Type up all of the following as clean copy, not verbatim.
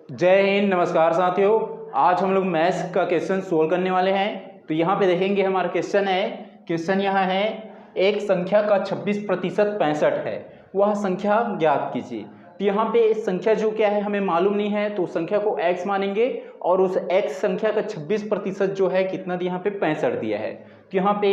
जय हिंद, नमस्कार साथियों। आज हम लोग मैथ्स का क्वेश्चन सोल्व करने वाले हैं। तो यहाँ पे देखेंगे हमारा क्वेश्चन यहाँ है एक संख्या का 26% 65 है, वह संख्या ज्ञात कीजिए। तो यहाँ पे संख्या जो क्या है हमें मालूम नहीं है, तो संख्या को x मानेंगे और उस x संख्या का 26% जो है कितना दिया, यहाँ पे 65 दिया है। तो यहाँ पे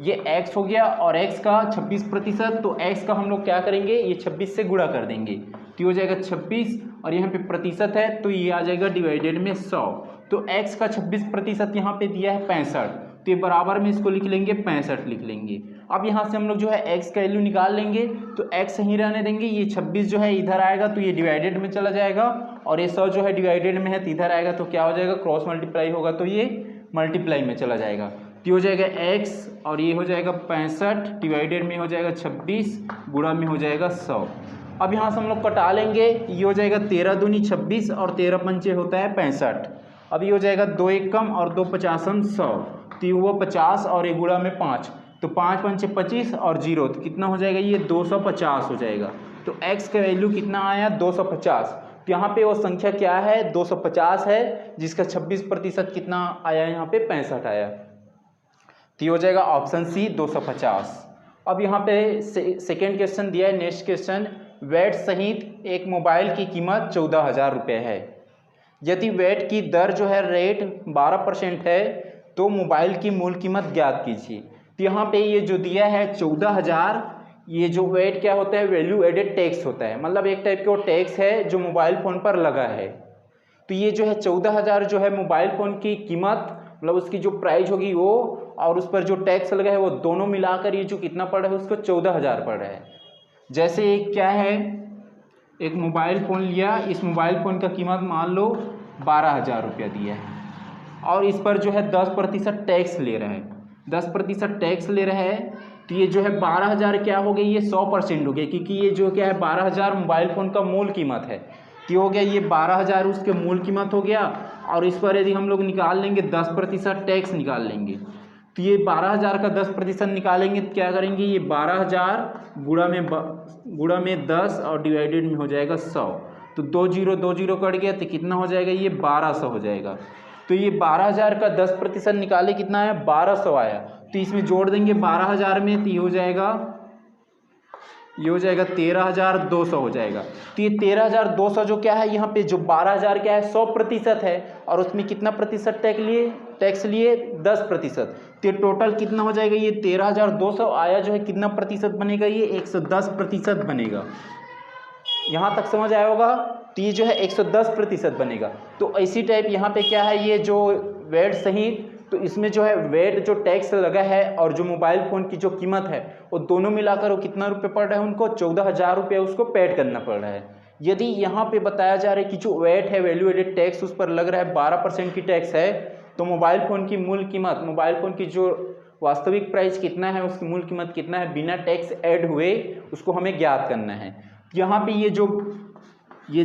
ये x हो गया और x का 26%, तो x का हम लोग क्या करेंगे, ये 26 से गुणा कर देंगे तो हो जाएगा 26 और यहाँ पे प्रतिशत है तो ये आ जाएगा डिवाइडेड में 100। तो x का 26% यहाँ पे दिया है 65, तो ये बराबर में इसको लिख लेंगे 65 लिख लेंगे। अब यहाँ से हम लोग जो है x का वैल्यू निकाल लेंगे, तो x ही रहने देंगे। ये 26 जो है इधर आएगा तो ये डिवाइडेड में चला जाएगा और ये 100 जो है डिवाइडेड में है तो इधर आएगा, तो क्या हो जाएगा, क्रॉस मल्टीप्लाई होगा तो ये मल्टीप्लाई में चला जाएगा। तो हो जाएगा x और ये हो जाएगा 65 डिवाइडेड में हो जाएगा 26 गुणा में हो जाएगा 100। अब यहाँ से हम लोग कटा लेंगे, ये हो जाएगा 13 दूनी 26 और 13 पंचे होता है 65। अब ये हो जाएगा 2 एक कम और 2 पचासम 100, तो ये हुआ 50 और ये गुणा में 5, तो 5 पंचे 25 और 0, तो कितना हो जाएगा, ये 250 हो जाएगा। तो x का वैल्यू कितना आया, 250। तो यहाँ पे वो संख्या क्या है, 250 है, जिसका 26% कितना आया, यहाँ पे 65 आया। तो ये हो जाएगा ऑप्शन सी 250। अब यहाँ पे सेकेंड क्वेश्चन दिया है, नेक्स्ट क्वेश्चन, वैट सहित एक मोबाइल की कीमत 14,000 रुपये है। यदि वैट की दर जो है रेट 12% है तो मोबाइल की मूल कीमत ज्ञात कीजिए। तो यहाँ पे ये जो दिया है 14,000, ये जो वैट क्या होता है, वैल्यू एडेड टैक्स होता है, मतलब एक टाइप का वो टैक्स है जो मोबाइल फ़ोन पर लगा है। तो ये जो है 14,000 जो है मोबाइल फ़ोन की कीमत, मतलब उसकी जो प्राइस होगी वो और उस पर जो टैक्स लगा है वो दोनों मिलाकर ये जो कितना पड़ रहा है उसको 14,000 पड़ रहा है। जैसे एक क्या है, एक मोबाइल फ़ोन लिया, इस मोबाइल फ़ोन का कीमत मान लो 12,000 रुपया दिया है और इस पर जो है 10% टैक्स ले रहा है, 10% टैक्स ले रहा है। तो ये जो है 12,000 क्या हो गया, ये 100% हो गया, क्योंकि ये जो क्या है 12,000 मोबाइल फ़ोन का मूल कीमत है। तो हो गया ये 12,000 उसके मूल कीमत हो गया और इस पर यदि हम लोग निकाल लेंगे 10% टैक्स निकाल लेंगे, तो ये 12,000 का 10% निकालेंगे तो क्या करेंगे, ये 12,000 गुणा में 10 और डिवाइडेड में हो जाएगा 100, तो 2 जीरो कट गया तो कितना हो जाएगा, ये 1200 हो जाएगा। तो ये 12,000 का 10% निकाले कितना आया, 1200 आया। तो इसमें जोड़ देंगे 12,000 में तो ये हो जाएगा 13,200 हो जाएगा। तो ये 13,200 जो क्या है, यहाँ पे जो 12,000 क्या है 100% है और उसमें कितना प्रतिशत टैक्स लिए 10%। तो ये टोटल कितना हो जाएगा, ये 13,200 आया जो है कितना प्रतिशत बनेगा, ये 110% बनेगा। यहाँ तक समझ आया होगा। तो ये जो है 110% बनेगा। तो इसी टाइप यहाँ पे क्या है, ये जो वैट सहित, तो इसमें जो है वैट जो टैक्स लगा है और जो मोबाइल फ़ोन की जो कीमत है वो दोनों मिलाकर वो कितना रुपये पड़ रहा है, उनको 14,000 रुपये उसको पेड करना पड़ रहा है। यदि यहाँ पे बताया जा रहा है कि जो वैट है वैल्यू एडेड टैक्स उस पर लग रहा है 12% की टैक्स है, तो मोबाइल फ़ोन की मूल कीमत, मोबाइल फ़ोन की जो वास्तविक प्राइस कितना है, उसकी मूल कीमत कितना है बिना टैक्स ऐड हुए, उसको हमें ज्ञात करना है। यहाँ पे ये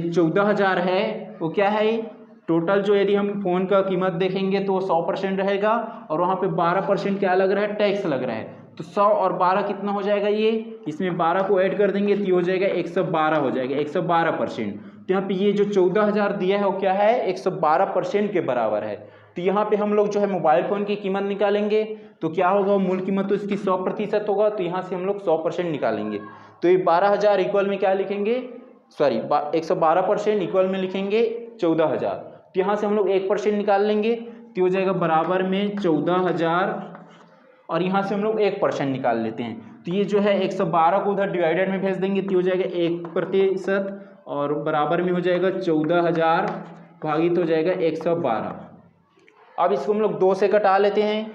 14,000 है वो क्या है, टोटल जो यदि हम फ़ोन का कीमत देखेंगे तो वो 100% रहेगा और वहाँ पे 12% क्या लग रहा है, टैक्स लग रहा है। तो 100 और 12 कितना हो जाएगा, ये इसमें 12 को ऐड कर देंगे तो हो जाएगा 112 हो जाएगा, 112%। तो यहाँ पे ये जो 14,000 दिया है वो क्या है, 112% के बराबर है। तो यहाँ पे हम लोग जो है मोबाइल फ़ोन की कीमत निकालेंगे तो क्या होगा, मूल कीमत तो इसकी 100% होगा, तो यहाँ से हम लोग 100% निकालेंगे। तो ये 12,000 इक्वल में क्या लिखेंगे, सॉरी 112% इक्वल में लिखेंगे 14,000। तो यहाँ से हम लोग 1% निकाल लेंगे तो हो जाएगा बराबर में 14,000 और यहाँ से हम लोग 1% निकाल लेते हैं। तो ये जो है 112 को उधर डिवाइडेड में भेज देंगे तो हो जाएगा 1% और बराबर में हो जाएगा 14,000 भागित हो जाएगा 112। अब इसको हम लोग 2 से कटा लेते हैं,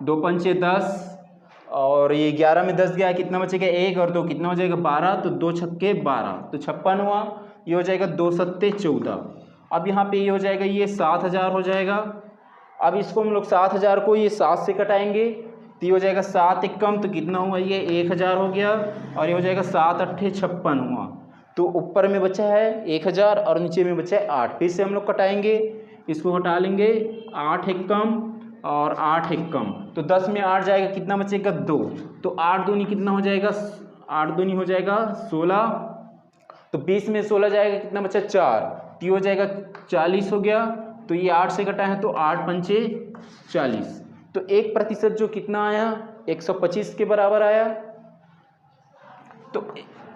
2 पंचे 10 और ये 11 में 10 गया, कितना बचेगा 1 और 2 कितना हो जाएगा 12, तो 2 छक्के 12, तो 56 हुआ। ये हो जाएगा 2 सत्ते 14। अब यहाँ पे ये हो जाएगा, ये 7,000 हो जाएगा। अब इसको हम लोग 7,000 को ये 7 से कटाएंगे तो ये हो जाएगा 7 एक कम, तो कितना हुआ, ये 1,000 हो गया और ये हो जाएगा 7 अट्ठे 56 हुआ। तो ऊपर में बचा है 1,000 और नीचे में बचा है 8, फिर से हम लोग कटाएंगे, इसको हटा लेंगे, 8 एक कम और 8 एक कम, तो 10 में 8 जाएगा, कितना बचेगा 2, तो 8 दूनी कितना हो जाएगा, 8 दूनी हो जाएगा 16 तो 20 में 16 जाएगा, कितना बचा 4, तो ये हो जाएगा 40 हो गया। तो ये 8 से कटा है तो 8 पंचे 40। तो 1% जो कितना आया 125 के बराबर आया। तो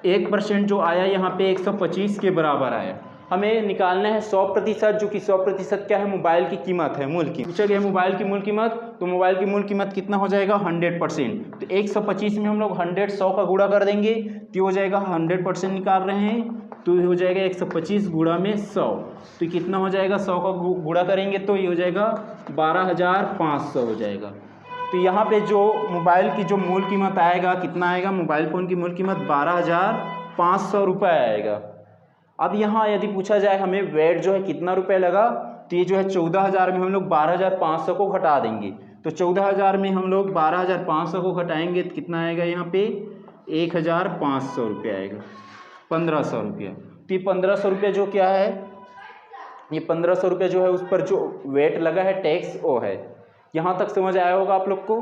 1% जो आया यहाँ पे 125 के बराबर आया। हमें निकालना है 100%, जो कि 100% क्या है, मोबाइल की कीमत है, मूल कीमत। पूछा गया मोबाइल की मूल कीमत, तो मोबाइल की मूल कीमत कितना हो जाएगा 100%। तो 125 में हम लोग 100 का गुणा कर देंगे तो हो जाएगा 100% निकाल रहे हैं तो ये हो जाएगा 125 गुणा में 100। तो कितना हो जाएगा 100 का गुणा करेंगे तो ये हो जाएगा 12,500 हो जाएगा। तो यहाँ पे जो मोबाइल की जो मूल कीमत आएगा कितना आएगा, मोबाइल फ़ोन की मूल कीमत 12,500 रुपये आएगा। अब यहाँ यदि पूछा जाए हमें वेट जो है कितना रुपए लगा, तो ये जो है 14,000 में हम लोग 12,500 को घटा देंगे। तो 14,000 में हम लोग 12,500 को घटाएंगे तो कितना आएगा यहाँ पे 1,500 रुपये आएगा, 1,500 रुपया। तो ये 1,500 रुपये जो क्या है, ये 1,500 रुपये जो है उस पर जो वेट लगा है टैक्स वो है। यहाँ तक समझ आया होगा आप लोग को।